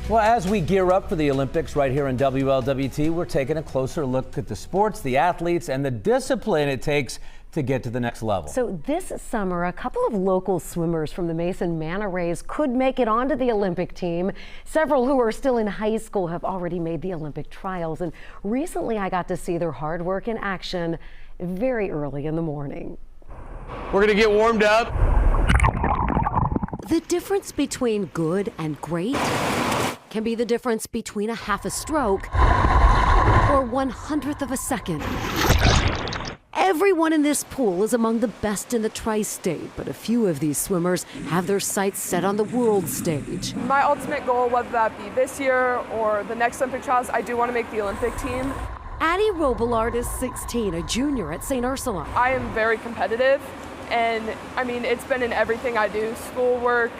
Well, as we gear up for the Olympics right here in WLWT, we're taking a closer look at the sports, the athletes, and the discipline it takes to get to the next level. So this summer, a couple of local swimmers from the Mason Manta Rays could make it onto the Olympic team. Several who are still in high school have already made the Olympic trials. And recently I got to see their hard work in action very early in the morning. We're going to get warmed up. The difference between good and great can be the difference between a half a stroke or 1/100th of a second. Everyone in this pool is among the best in the tri-state, but a few of these swimmers have their sights set on the world stage. My ultimate goal, whether that be this year or the next Olympic trials, I do want to make the Olympic team. Addie Robillard is 16, a junior at St. Ursula. I am very competitive, and I mean, it's been in everything I do, schoolwork,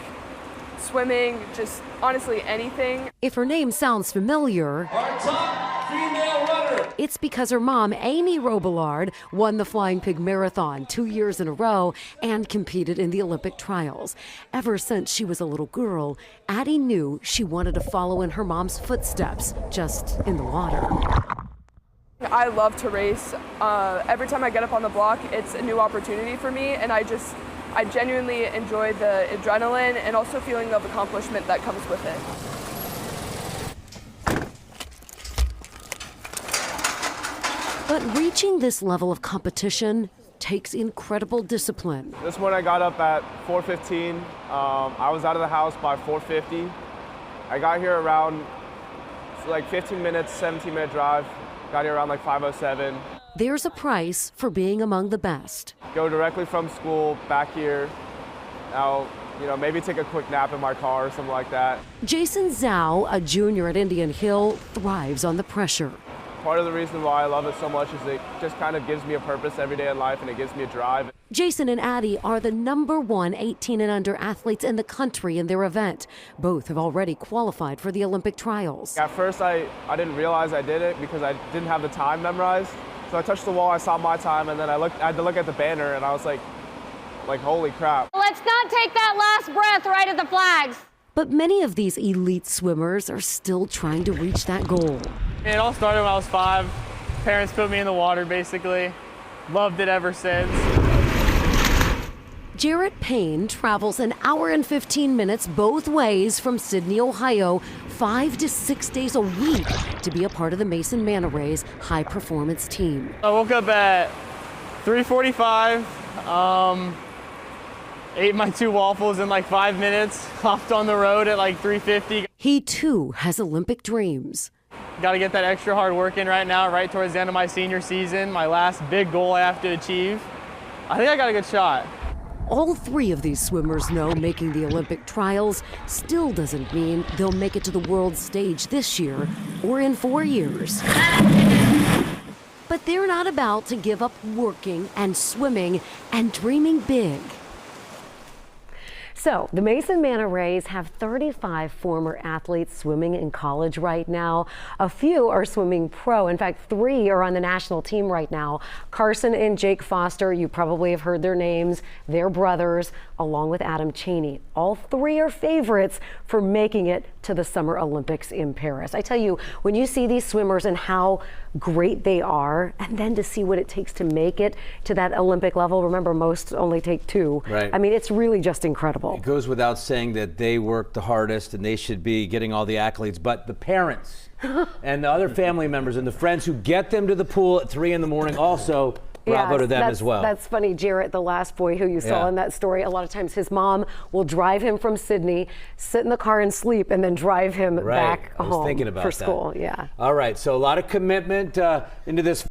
swimming, just honestly anything. If her name sounds familiar, Our top female runner. it's because her mom, Amy Robillard, won the Flying Pig Marathon 2 years in a row and competed in the Olympic trials. Ever since she was a little girl, Addie knew she wanted to follow in her mom's footsteps, just in the water. I love to race. Every time I get up on the block, it's a new opportunity for me, and I genuinely enjoy the adrenaline and also feeling of accomplishment that comes with it. But reaching this level of competition takes incredible discipline. This morning I got up at 4:15. I was out of the house by 4:50. I got here around like 15 minutes, 17-minute drive. Got here around like 5:07. There's a price for being among the best. Go directly from school back here. Now, maybe take a quick nap in my car or something like that. Jason Zhao, a junior at Indian Hill, thrives on the pressure. Part of the reason why I love it so much is it just kind of gives me a purpose every day in life, and it gives me a drive. Jason and Addie are the #1 18 and under athletes in the country in their event. Both have already qualified for the Olympic trials. At first, I didn't realize I did it because I didn't have the time memorized. So I touched the wall, I saw my time, and then I had to look at the banner, and I was like, holy crap. Let's not take that last breath right at the flags. But many of these elite swimmers are still trying to reach that goal. It all started when I was 5. Parents put me in the water, basically. Loved it ever since. Jarrett Payne travels an hour and 15 minutes both ways from Sydney, Ohio, 5 to 6 days a week to be a part of the Mason Manta Rays high-performance team. I woke up at 3:45, ate my 2 waffles in like 5 minutes, hopped on the road at like 3:50. He, too, has Olympic dreams. Got to get that extra hard work in right now, right towards the end of my senior season, my last big goal I have to achieve. I think I got a good shot. All 3 of these swimmers know making the Olympic trials still doesn't mean they'll make it to the world stage this year or in 4 years. But they're not about to give up working and swimming and dreaming big. So, the Mason Manta Rays have 35 former athletes swimming in college right now. A few are swimming pro. In fact, 3 are on the national team right now. Carson and Jake Foster, you probably have heard their names. They're brothers, along with Adam Cheney. All 3 are favorites for making it to the Summer Olympics in Paris. I tell you, when you see these swimmers and how great they are, and then to see what it takes to make it to that Olympic level, remember most only take 2. Right. I mean, it's really just incredible. It goes without saying that they work the hardest and they should be getting all the accolades, but the parents and the other family members and the friends who get them to the pool at 3 in the morning also, bravo to them as well. That's funny. Jarrett, the last boy who you saw in that story, a lot of times his mom will drive him from Sydney, sit in the car and sleep, and then drive him back home thinking about for that. school. Yeah. All right, so a lot of commitment into this